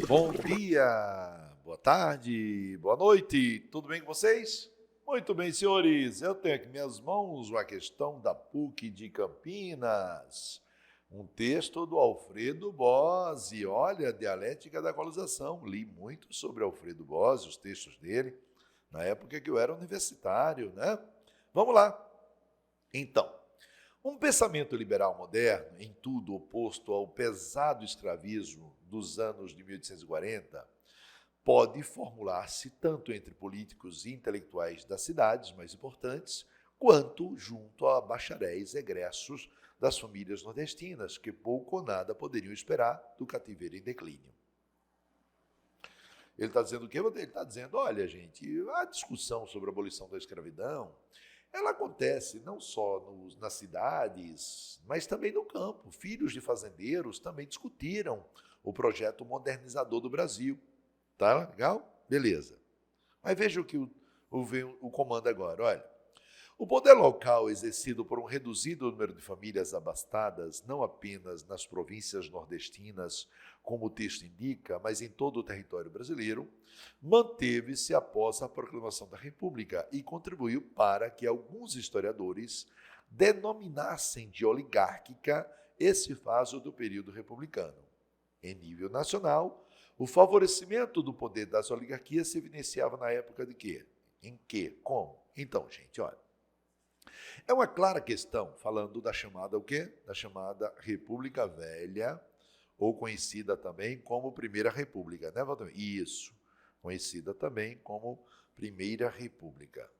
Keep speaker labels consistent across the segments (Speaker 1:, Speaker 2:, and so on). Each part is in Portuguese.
Speaker 1: Bom dia, boa tarde, boa noite, tudo bem com vocês? Muito bem, senhores, eu tenho aqui em minhas mãos uma questão da PUC de Campinas, um texto do Alfredo Bozzi, olha, Dialética da Colonização, li muito sobre Alfredo Bozzi, os textos dele, na época que eu era universitário, né? Vamos lá. Então, um pensamento liberal moderno, em tudo oposto ao pesado escravismo dos anos de 1840, pode formular-se tanto entre políticos e intelectuais das cidades mais importantes, quanto junto a bacharéis egressos das famílias nordestinas, que pouco ou nada poderiam esperar do cativeiro em declínio. Ele está dizendo o quê? Ele está dizendo, olha, gente, a discussão sobre a abolição da escravidão, ela acontece não só nas cidades, mas também no campo. Filhos de fazendeiros também discutiram o projeto modernizador do Brasil. Tá legal? Beleza. Mas veja o que o comando agora, olha. O poder local exercido por um reduzido número de famílias abastadas, não apenas nas províncias nordestinas, como o texto indica, mas em todo o território brasileiro, manteve-se após a proclamação da República e contribuiu para que alguns historiadores denominassem de oligárquica esse faso do período republicano. Em nível nacional, o favorecimento do poder das oligarquias se evidenciava na época de quê? Em que? Como? Então, gente, olha. É uma clara questão falando da chamada o quê? Da chamada República Velha, ou conhecida também como Primeira República, né, Valdomiro? Isso, conhecida também como Primeira República.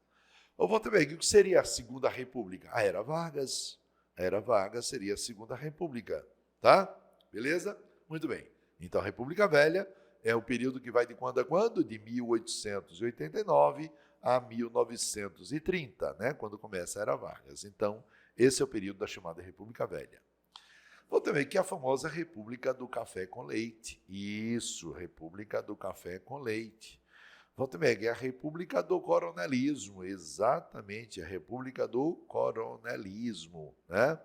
Speaker 1: Ô, Valdomiro, o que seria a Segunda República? A Era Vargas. A Era Vargas seria a Segunda República, tá? Beleza? Muito bem. Então, a República Velha é o período que vai de quando a quando? De 1889 a 1930, né? Quando começa a Era Vargas. Então, esse é o período da chamada República Velha. Vou também que é a famosa República do Café com Leite. Isso, República do Café com Leite. Vou também que é a República do Coronelismo, exatamente, a República do Coronelismo, né?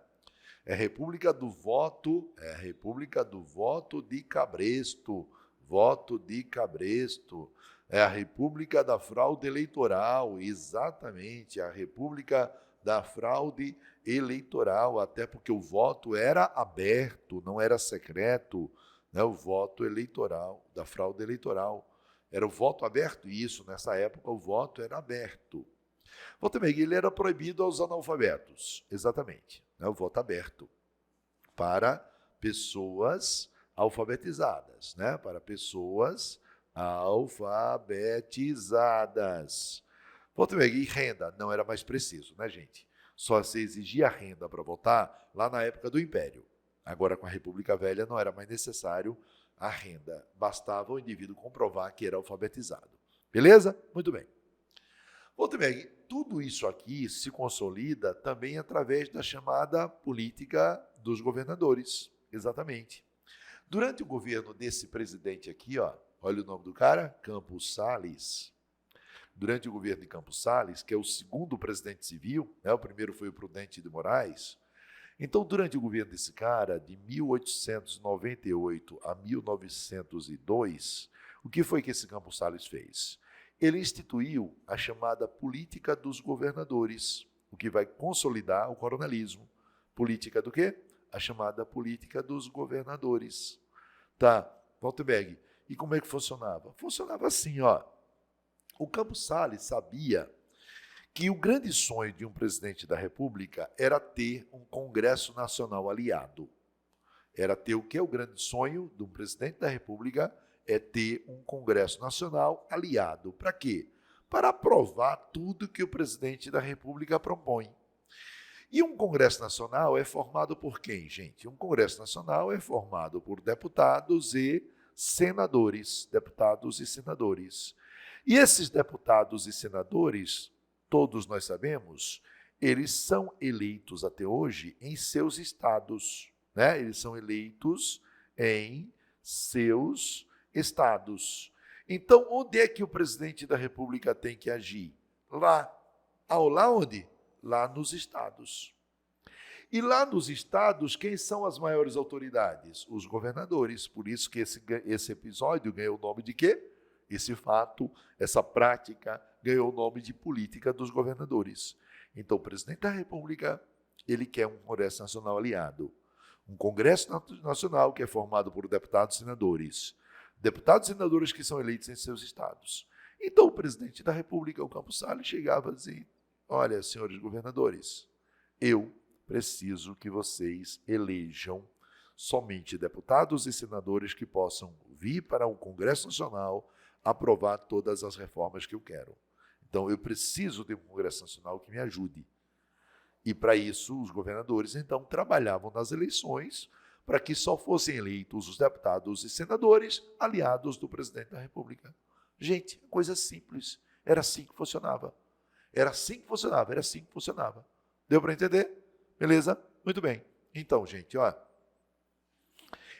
Speaker 1: É a República do Voto, é a República do Voto de Cabresto, voto de Cabresto. É a República da Fraude Eleitoral, exatamente, a República da Fraude Eleitoral, até porque o voto era aberto, não era secreto, né? O voto eleitoral, da fraude eleitoral. Era o voto aberto, e isso, nessa época, o voto era aberto. O voto também, ele era proibido aos analfabetos, exatamente, né? O voto aberto para pessoas alfabetizadas, né? Para pessoas alfabetizadas. Voto e renda não era mais preciso, né, gente? Só se exigia renda para votar lá na época do Império. Agora, com a República Velha, não era mais necessário a renda. Bastava o indivíduo comprovar que era alfabetizado. Beleza? Muito bem. Voto bem, tudo isso aqui se consolida também através da chamada política dos governadores. Exatamente. Durante o governo desse presidente aqui, ó, olha o nome do cara, Campos Salles. Durante o governo de Campos Salles, que é o segundo presidente civil, né, o primeiro foi o Prudente de Moraes. Então, durante o governo desse cara, de 1898 a 1902, o que foi que esse Campos Salles fez? Ele instituiu a chamada política dos governadores, o que vai consolidar o coronelismo. Política do quê? A chamada política dos governadores. Tá, Walterberg. E como é que funcionava? Funcionava assim, ó. O Campos Salles sabia que o grande sonho de um presidente da República era ter um Congresso Nacional aliado. Era ter o que? O grande sonho de um presidente da República é ter um Congresso Nacional aliado. Para quê? Para aprovar tudo que o presidente da República propõe. E um Congresso Nacional é formado por quem, gente? Um Congresso Nacional é formado por deputados e senadores. Deputados e senadores. E esses deputados e senadores, todos nós sabemos, eles são eleitos até hoje em seus estados, né? Eles são eleitos em seus estados. Então, onde é que o presidente da República tem que agir? Lá. Lá onde? Lá nos estados. E lá nos estados, quem são as maiores autoridades? Os governadores. Por isso que esse episódio ganhou o nome de quê? Esse fato, essa prática, ganhou o nome de política dos governadores. Então, o presidente da República, ele quer um Congresso Nacional aliado. Um Congresso Nacional que é formado por deputados e senadores. Deputados e senadores que são eleitos em seus estados. Então, o presidente da República, o Campos Salles, chegava a dizer: olha, senhores governadores, eu preciso que vocês elejam somente deputados e senadores que possam vir para o Congresso Nacional aprovar todas as reformas que eu quero. Então, eu preciso de um Congresso Nacional que me ajude. E, para isso, os governadores, então, trabalhavam nas eleições para que só fossem eleitos os deputados e senadores aliados do presidente da República. Gente, coisa simples. Era assim que funcionava. Era assim que funcionava, era assim que funcionava. Deu para entender? Beleza? Muito bem. Então, gente, ó,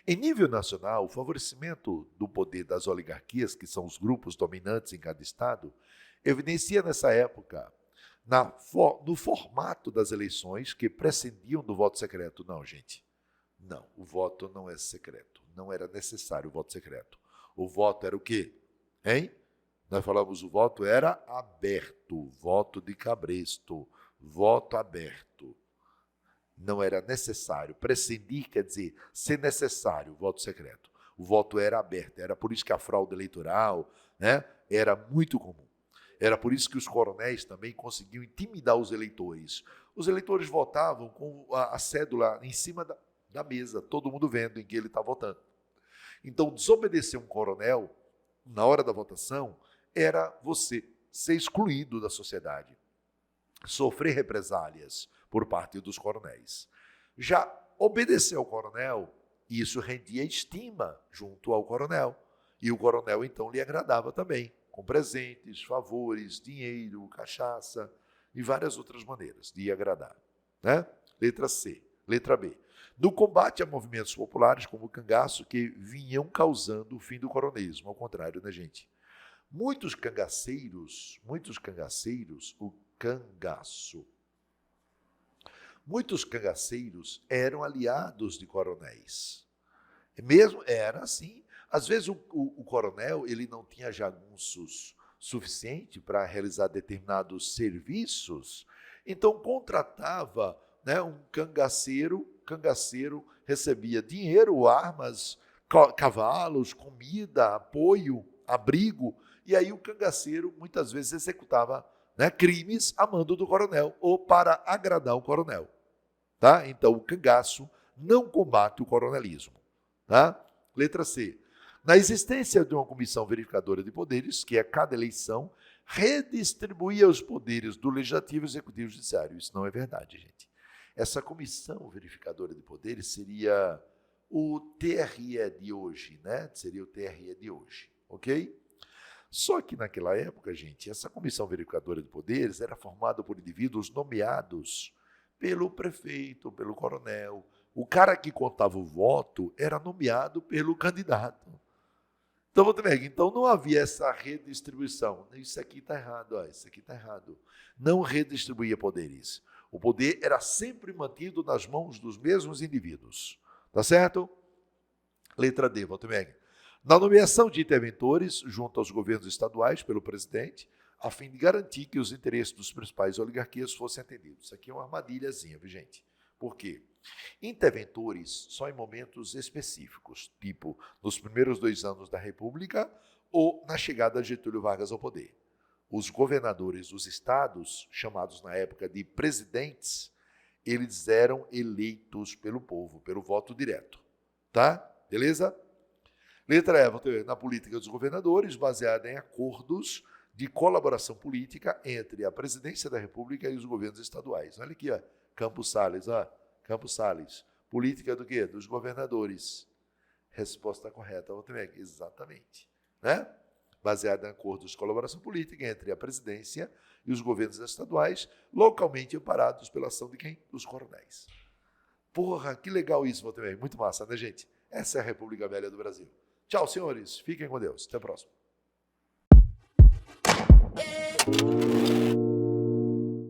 Speaker 1: em nível nacional, o favorecimento do poder das oligarquias, que são os grupos dominantes em cada estado, evidencia nessa época, no formato das eleições que prescindiam do voto secreto. Não, gente, não, o voto não é secreto. Não era necessário o voto secreto. O voto era o quê? Hein? Nós falamos o voto era aberto, voto de cabresto, voto aberto. Não era necessário. Prescindir quer dizer ser necessário o voto secreto. O voto era aberto. Era por isso que a fraude eleitoral, né, era muito comum. Era por isso que os coronéis também conseguiam intimidar os eleitores. Os eleitores votavam com a cédula em cima da mesa, todo mundo vendo em que ele está votando. Então, desobedecer um coronel, na hora da votação, era você ser excluído da sociedade, sofrer represálias por parte dos coronéis. Já obedecer ao coronel, isso rendia estima junto ao coronel. E o coronel, então, lhe agradava também, com presentes, favores, dinheiro, cachaça e várias outras maneiras de agradar. Né? Letra C. Letra B. No combate a movimentos populares como o cangaço, que vinham causando o fim do coronelismo. Ao contrário, né, gente? Muitos cangaceiros, o cangaço. Muitos cangaceiros eram aliados de coronéis. Mesmo era assim. Às vezes o coronel ele não tinha jagunços suficiente para realizar determinados serviços, então contratava, né, um cangaceiro. O cangaceiro recebia dinheiro, armas, cavalos, comida, apoio, abrigo, e aí o cangaceiro muitas vezes executava, né, crimes a mando do coronel ou para agradar o coronel. Tá? Então, o cangaço não combate o coronelismo. Tá? Letra C. Na existência de uma comissão verificadora de poderes, que a cada eleição redistribuía os poderes do Legislativo, Executivo e Judiciário. Isso não é verdade, gente. Essa comissão verificadora de poderes seria o TRE de hoje, né? Seria o TRE de hoje, ok? Só que naquela época, gente, essa comissão verificadora de poderes era formada por indivíduos nomeados pelo prefeito, pelo coronel. O cara que contava o voto era nomeado pelo candidato. Então não havia essa redistribuição. Isso aqui está errado, isso aqui está errado. Não redistribuía poderes. O poder era sempre mantido nas mãos dos mesmos indivíduos. Tá certo? Letra D, Walter. Na nomeação de interventores junto aos governos estaduais pelo presidente, a fim de garantir que os interesses dos principais oligarquias fossem atendidos. Isso aqui é uma armadilhazinha, viu, gente? Por quê? Interventores só em momentos específicos, tipo nos primeiros 2 anos da República ou na chegada de Getúlio Vargas ao poder. Os governadores dos estados, chamados na época de presidentes, eles eram eleitos pelo povo, pelo voto direto. Tá? Beleza? Letra E, na política dos governadores, baseada em acordos de colaboração política entre a presidência da República e os governos estaduais. Olha aqui, ó, Campos Salles, ó, Campos Salles. Política do quê? Dos governadores. Resposta correta, exatamente. Né? Baseada em acordos de colaboração política entre a presidência e os governos estaduais, localmente amparados pela ação de quem? Dos coronéis. Porra, que legal isso, Walter. Muito massa, né, gente? Essa é a República Velha do Brasil. Tchau, senhores. Fiquem com Deus. Até a próxima.